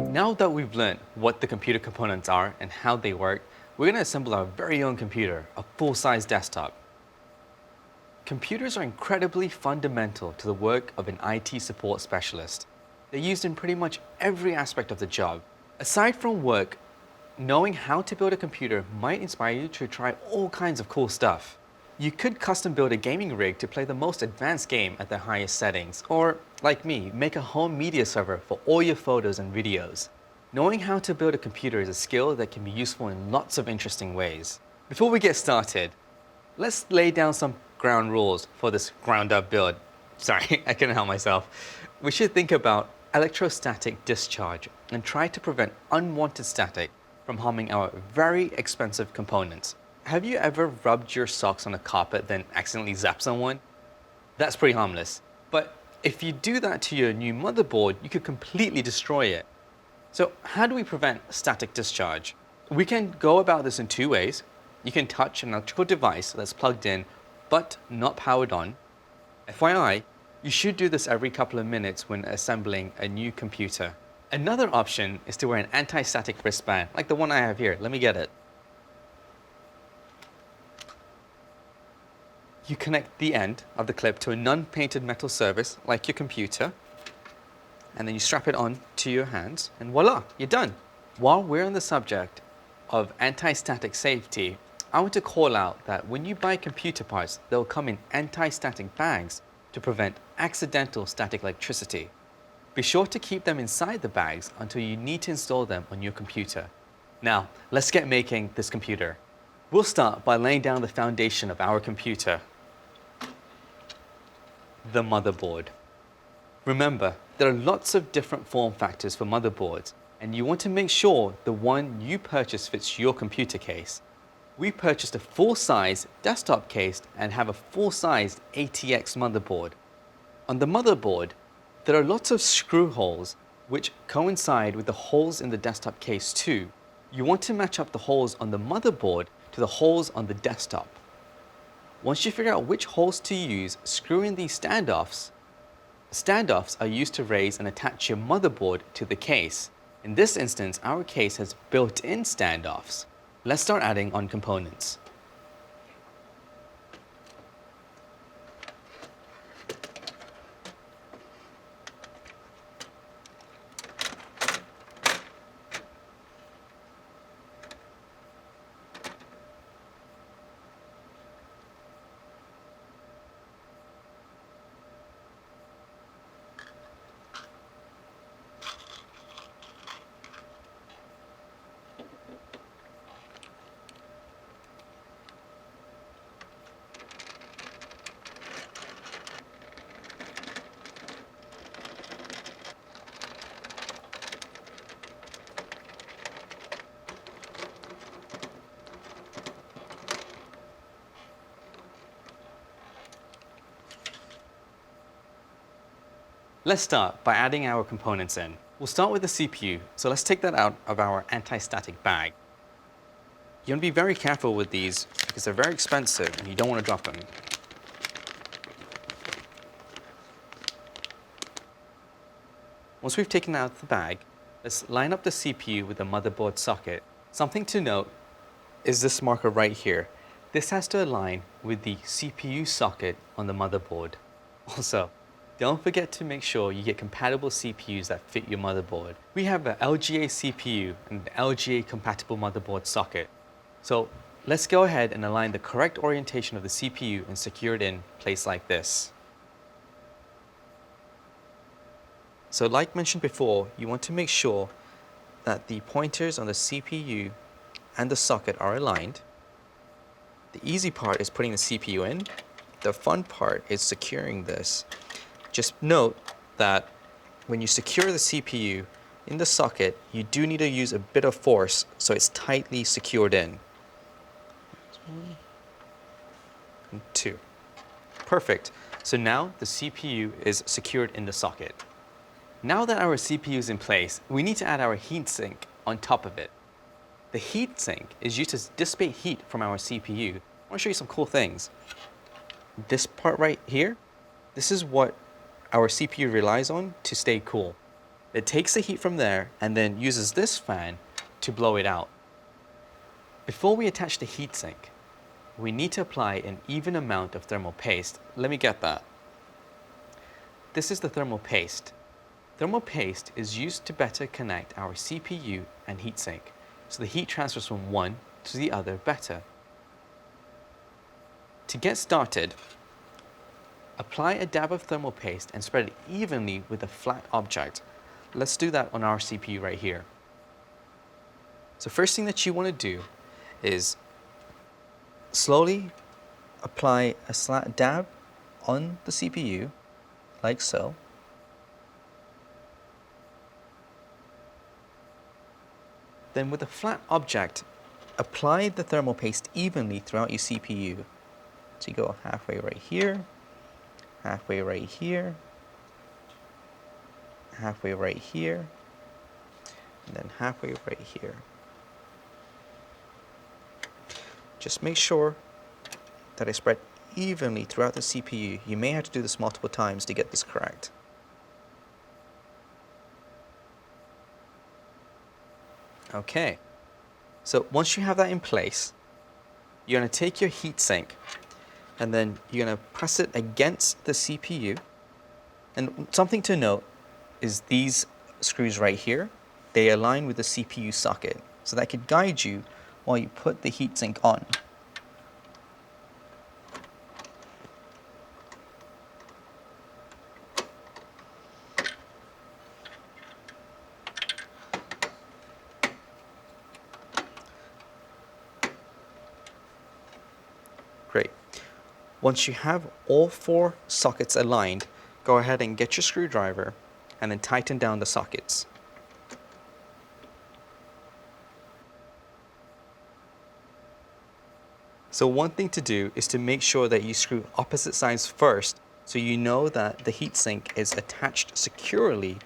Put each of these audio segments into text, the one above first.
Now that we've learned what the computer components are and how they work, we're going to assemble our very own computer, a full-size desktop. Computers are incredibly fundamental to the work of an IT support specialist. They're used in pretty much every aspect of the job. Aside from work, knowing how to build a computer might inspire you to try all kinds of cool stuff. You could custom build a gaming rig to play the most advanced game at the highest settings, or, like me, make a home media server for all your photos and videos. Knowing how to build a computer is a skill that can be useful in lots of interesting ways. Before we get started, let's lay down some ground rules for this ground-up build. Sorry, I couldn't help myself. We should think about electrostatic discharge and try to prevent unwanted static from harming our very expensive components. Have you ever rubbed your socks on a carpet then accidentally zapped someone? That's pretty harmless. But if you do that to your new motherboard, you could completely destroy it. So how do we prevent static discharge? We can go about this in two ways. You can touch an electrical device that's plugged in but not powered on. FYI, you should do this every couple of minutes when assembling a new computer. Another option is to wear an anti-static wristband, like the one I have here. Let me get it. You connect the end of the clip to a unpainted metal surface, like your computer, and then you strap it on to your hands, and voila, you're done. While we're on the subject of anti-static safety, I want to call out that when you buy computer parts, they'll come in anti-static bags to prevent accidental static electricity. Be sure to keep them inside the bags until you need to install them on your computer. Now, let's get making this computer. We'll start by laying down the foundation of our computer, the motherboard. Remember, there are lots of different form factors for motherboards, and you want to make sure the one you purchase fits your computer case. We purchased a full-size desktop case and have a full-sized ATX motherboard. On the motherboard, there are lots of screw holes which coincide with the holes in the desktop case too. You want to match up the holes on the motherboard to the holes on the desktop. Once you figure out which holes to use, screw in these standoffs. Standoffs are used to raise and attach your motherboard to the case. In this instance, our case has built-in standoffs. Let's start adding on components. Let's start by adding our components in. We'll start with the CPU, so let's take that out of our anti-static bag. You want to be very careful with these because they're very expensive and you don't want to drop them. Once we've taken out the bag, let's line up the CPU with the motherboard socket. Something to note is this marker right here. This has to align with the CPU socket on the motherboard. Also, don't forget to make sure you get compatible CPUs that fit your motherboard. We have an LGA CPU and an LGA compatible motherboard socket. So let's go ahead and align the correct orientation of the CPU and secure it in place like this. So like mentioned before, you want to make sure that the pointers on the CPU and the socket are aligned. The easy part is putting the CPU in. The fun part is securing this. Just note that when you secure the CPU in the socket, you do need to use a bit of force so it's tightly secured in. 1 and 2. Perfect. So now the CPU is secured in the socket. Now that our CPU is in place, we need to add our heatsink on top of it. The heatsink is used to dissipate heat from our CPU. I want to show you some cool things. This part right here, this is what our CPU relies on to stay cool. It takes the heat from there and then uses this fan to blow it out. Before we attach the heatsink, we need to apply an even amount of thermal paste. Let me get that. This is the thermal paste. Thermal paste is used to better connect our CPU and heatsink, so the heat transfers from one to the other better. To get started, apply a dab of thermal paste and spread it evenly with a flat object. Let's do that on our CPU right here. So first thing that you want to do is slowly apply a slight dab on the CPU, like so. Then with a flat object, apply the thermal paste evenly throughout your CPU. So you go halfway right here, halfway right here, halfway right here, and then halfway right here. Just make sure that I spread evenly throughout the CPU. You may have to do this multiple times to get this correct. Okay, so once you have that in place, you're going to take your heatsink and then you're going to press it against the CPU. And something to note is these screws right here, they align with the CPU socket, so that could guide you while you put the heatsink on. Great. Once you have all four sockets aligned, go ahead and get your screwdriver and then tighten down the sockets. So one thing to do is to make sure that you screw opposite sides first, so you know that the heatsink is attached securely.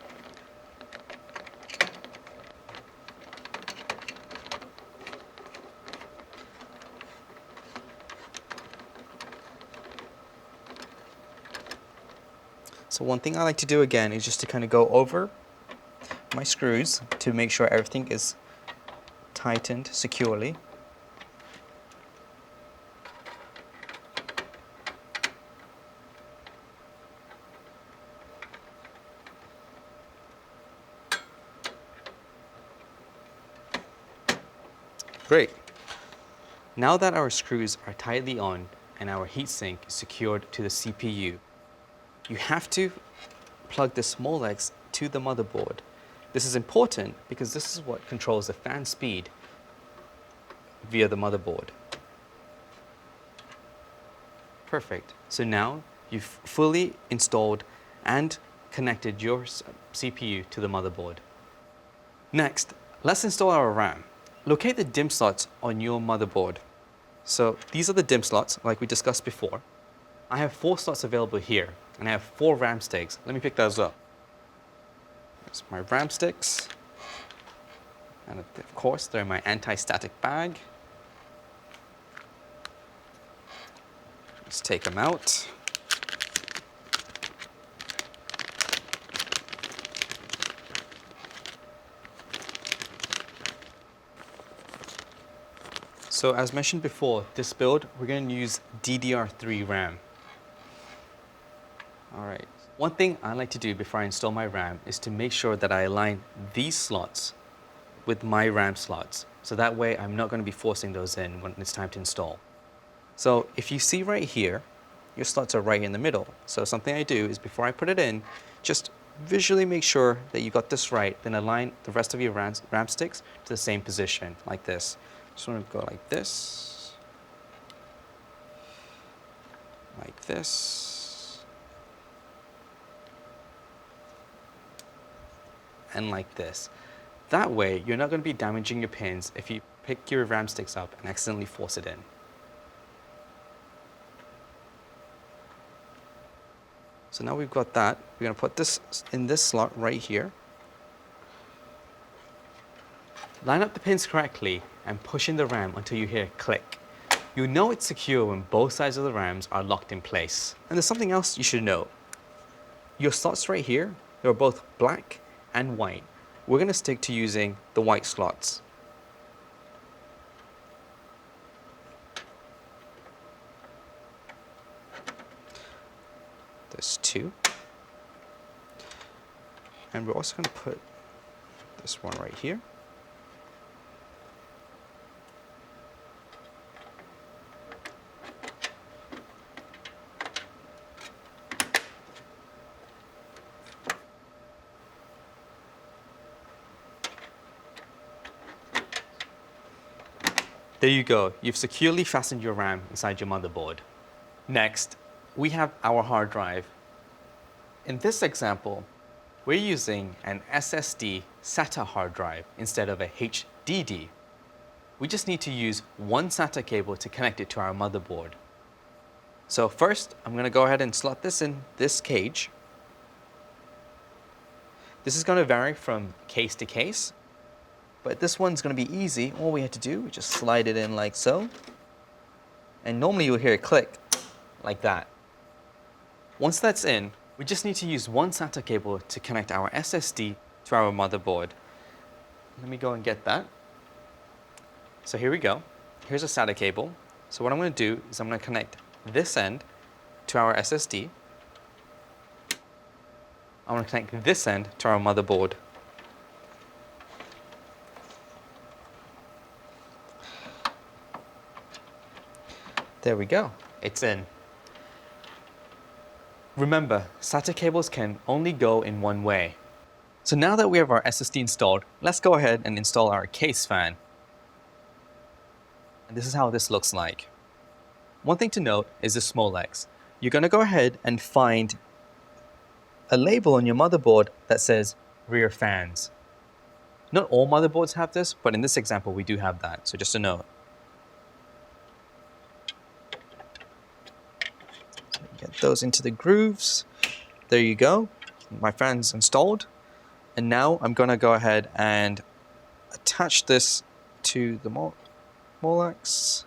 So one thing I like to do again is just to kind of go over my screws to make sure everything is tightened securely. Great. Now that our screws are tightly on and our heatsink is secured to the CPU, you have to plug the small legs to the motherboard. This is important because this is what controls the fan speed via the motherboard. Perfect. So now you've fully installed and connected your CPU to the motherboard. Next, let's install our RAM. Locate the DIMM slots on your motherboard. So these are the DIMM slots, like we discussed before. I have 4 slots available here, and I have 4 RAM sticks. Let me pick those up. There's my RAM sticks. And of course, they're in my anti-static bag. Let's take them out. So as mentioned before, this build, we're going to use DDR3 RAM. All right. One thing I like to do before I install my RAM is to make sure that I align these slots with my RAM slots. So that way I'm not going to be forcing those in when it's time to install. So if you see right here, your slots are right in the middle. So something I do is before I put it in, just visually make sure that you got this right, then align the rest of your RAM sticks to the same position, like this. Just want to go like this, and like this. That way, you're not going to be damaging your pins if you pick your RAM sticks up and accidentally force it in. So now we've got that. We're going to put this in this slot right here. Line up the pins correctly and push in the RAM until you hear a click. You know it's secure when both sides of the RAMs are locked in place. And there's something else you should know. Your slots right here, they're both black and white. We're going to stick to using the white slots. There's two. And we're also going to put this one right here. There you go. You've securely fastened your RAM inside your motherboard. Next, we have our hard drive. In this example, we're using an SSD SATA hard drive instead of a HDD. We just need to use one SATA cable to connect it to our motherboard. So first, I'm going to go ahead and slot this in this cage. This is going to vary from case to case, but this one's going to be easy. All we have to do is just slide it in like so. And normally you'll hear it click like that. Once that's in, we just need to use one SATA cable to connect our SSD to our motherboard. Let me go and get that. So here we go. Here's a SATA cable. So what I'm going to do is I'm going to connect this end to our SSD. I'm going to connect this end to our motherboard. There we go. It's in. Remember, SATA cables can only go in one way. So now that we have our SSD installed, let's go ahead and install our case fan. And this is how this looks like. One thing to note is the Molex. You're going to go ahead and find a label on your motherboard that says rear fans. Not all motherboards have this, but in this example we do have that, so just a note. Get those into the grooves. There you go. My fan's installed. And now I'm going to go ahead and attach this to the Molex.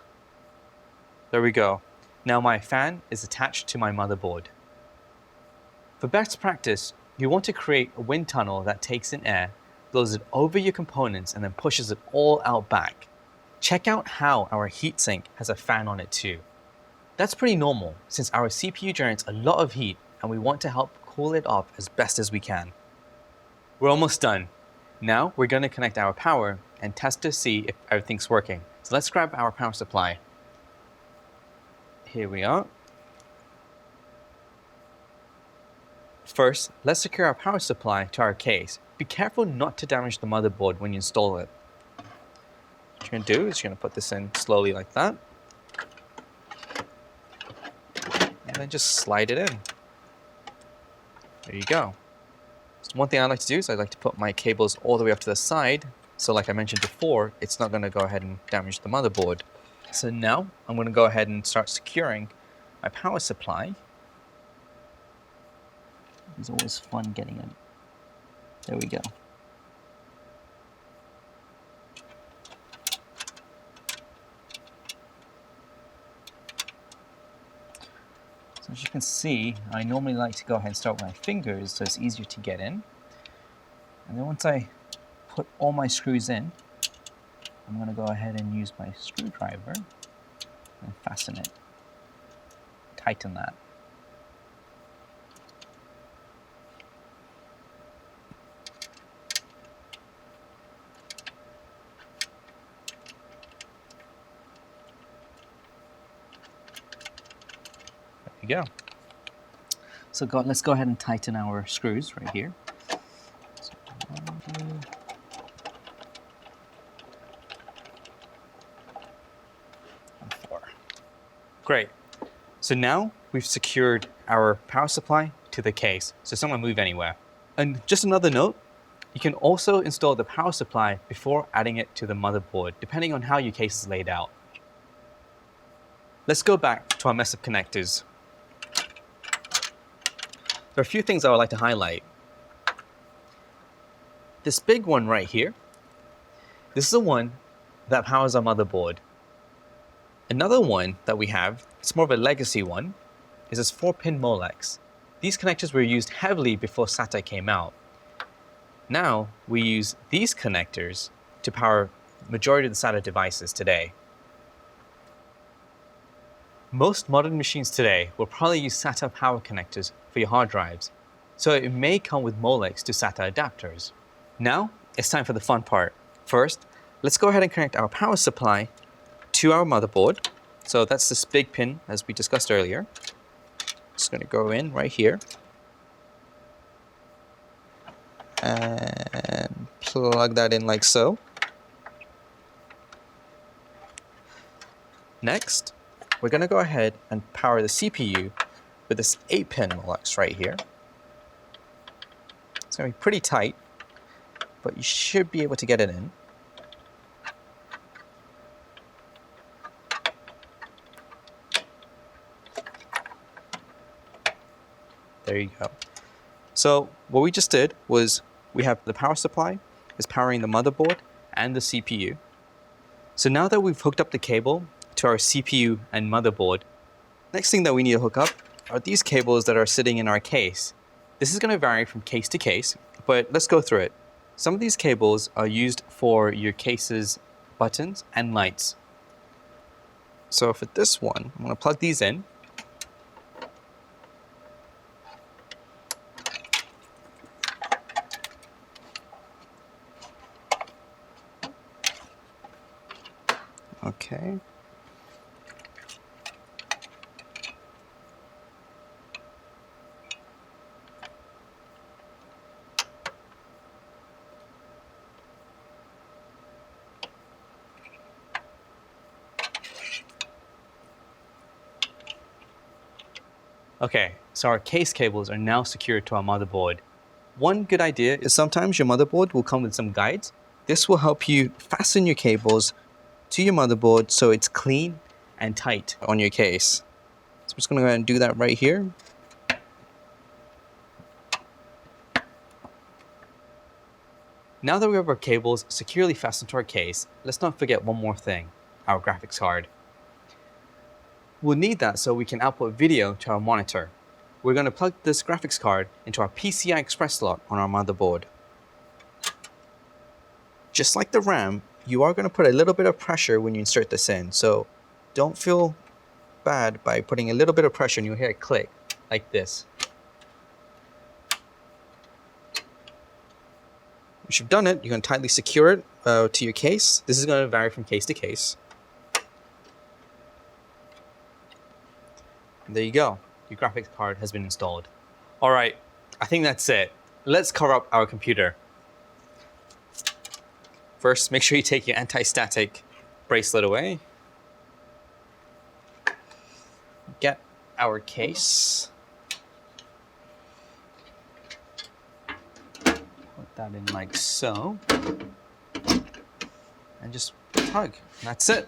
There we go. Now my fan is attached to my motherboard. For best practice, you want to create a wind tunnel that takes in air, blows it over your components, and then pushes it all out back. Check out how our heatsink has a fan on it too. That's pretty normal since our CPU generates a lot of heat and we want to help cool it off as best as we can. We're almost done. Now we're going to connect our power and test to see if everything's working. So let's grab our power supply. Here we are. First, let's secure our power supply to our case. Be careful not to damage the motherboard when you install it. What you're going to do is you're going to put this in slowly like that. And then just slide it in. There you go. So one thing I like to do is I like to put my cables all the way up to the side. So like I mentioned before, it's not going to go ahead and damage the motherboard. So now I'm going to go ahead and start securing my power supply. It's always fun getting it. There we go. So as you can see, I normally like to go ahead and start with my fingers so it's easier to get in. And then once I put all my screws in, I'm going to go ahead and use my screwdriver and fasten it. Tighten that. There we go. So let's go ahead and tighten our screws right here. So 1, 2, and 4. Great. So now we've secured our power supply to the case, so it's not going to move anywhere. And just another note, you can also install the power supply before adding it to the motherboard, depending on how your case is laid out. Let's go back to our mess of connectors. There are a few things I would like to highlight. This big one right here, this is the one that powers our motherboard. Another one that we have, it's more of a legacy one, is this 4-pin Molex. These connectors were used heavily before SATA came out. Now, we use these connectors to power the majority of the SATA devices today. Most modern machines today will probably use SATA power connectors for your hard drives, so it may come with Molex to SATA adapters. Now, it's time for the fun part. First, let's go ahead and connect our power supply to our motherboard. So that's this big pin, as we discussed earlier. Just going to go in right here and plug that in like so. Next, we're going to go ahead and power the CPU with this 8-pin Molex right here. It's going to be pretty tight, but you should be able to get it in. There you go. So what we just did was we have the power supply is powering the motherboard and the CPU. So now that we've hooked up the cable to our CPU and motherboard, next thing that we need to hook up are these cables that are sitting in our case. This is going to vary from case to case, but let's go through it. Some of these cables are used for your case's buttons and lights. So for this one, I'm going to plug these in. Okay. Okay, so our case cables are now secured to our motherboard. One good idea is sometimes your motherboard will come with some guides. This will help you fasten your cables to your motherboard so it's clean and tight on your case. So I'm just going to go ahead and do that right here. Now that we have our cables securely fastened to our case, let's not forget one more thing, our graphics card. We'll need that so we can output video to our monitor. We're going to plug this graphics card into our PCI Express slot on our motherboard. Just like the RAM, you are going to put a little bit of pressure when you insert this in, so don't feel bad by putting a little bit of pressure and you'll hear it click like this. Once you've done it, you're going to tightly secure it to your case. This is going to vary from case to case. And there you go. Your graphics card has been installed. All right, I think that's it. Let's cover up our computer. First, make sure you take your anti-static bracelet away. Get our case. Put that in like so. And just tug. And that's it.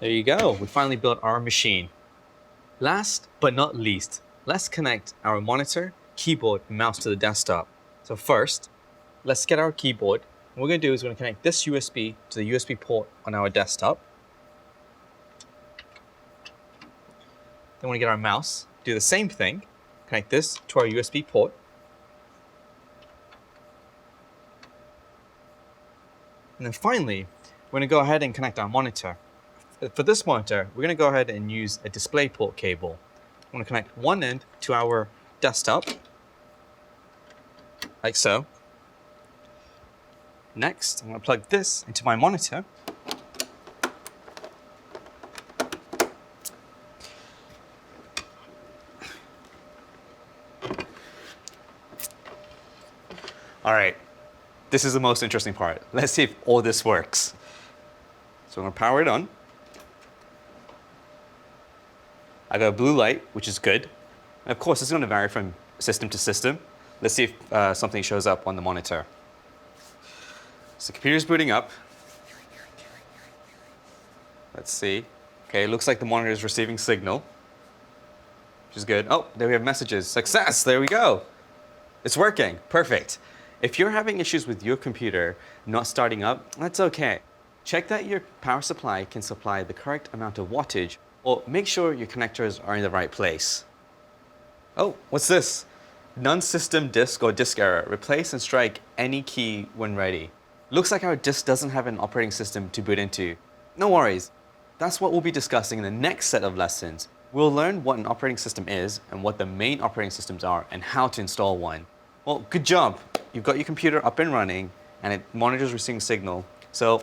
There you go. We finally built our machine. Last but not least, let's connect our monitor, keyboard, and mouse to the desktop. So first, let's get our keyboard. What we're going to do is we're going to connect this USB to the USB port on our desktop. Then we're going to get our mouse, do the same thing, connect this to our USB port. And then finally, we're going to go ahead and connect our monitor. For this monitor, we're going to go ahead and use a DisplayPort cable. I'm going to connect one end to our desktop, like so. Next, I'm going to plug this into my monitor. All right, this is the most interesting part. Let's see if all this works. So I'm going to power it on. I got a blue light, which is good. And of course, it's going to vary from system to system. Let's see if something shows up on the monitor. So the computer's booting up. Let's see. Okay, it looks like the monitor is receiving signal, which is good. Oh, there we have messages. Success, there we go. It's working, perfect. If you're having issues with your computer not starting up, that's okay. Check that your power supply can supply the correct amount of wattage, or make sure your connectors are in the right place. Oh, what's this? None system disk or disk error. Replace and strike any key when ready. Looks like our disk doesn't have an operating system to boot into. No worries. That's what we'll be discussing in the next set of lessons. We'll learn what an operating system is and what the main operating systems are and how to install one. Well, good job. You've got your computer up and running and it monitors receiving signal. So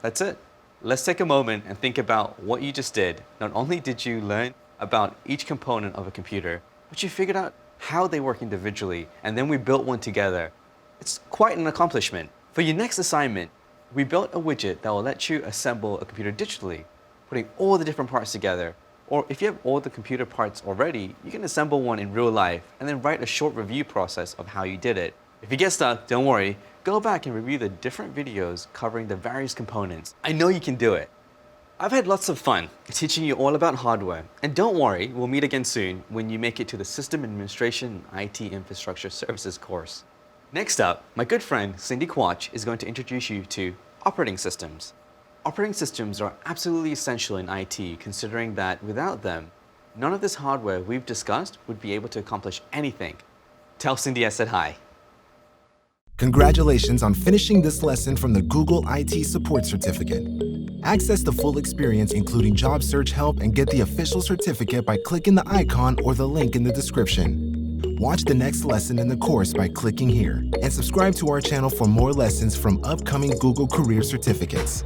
that's it. Let's take a moment and think about what you just did. Not only did you learn about each component of a computer, but you figured out how they work individually, and then we built one together. It's quite an accomplishment. For your next assignment, we built a widget that will let you assemble a computer digitally, putting all the different parts together. Or if you have all the computer parts already, you can assemble one in real life and then write a short review process of how you did it. If you get stuck, don't worry. Go back and review the different videos covering the various components. I know you can do it. I've had lots of fun teaching you all about hardware. And don't worry, we'll meet again soon when you make it to the System Administration and IT Infrastructure Services course. Next up, my good friend Cindy Quach is going to introduce you to operating systems. Operating systems are absolutely essential in IT, considering that without them, none of this hardware we've discussed would be able to accomplish anything. Tell Cindy I said hi. Congratulations on finishing this lesson from the Google IT Support Certificate. Access the full experience, including job search help, and get the official certificate by clicking the icon or the link in the description. Watch the next lesson in the course by clicking here, and subscribe to our channel for more lessons from upcoming Google Career Certificates.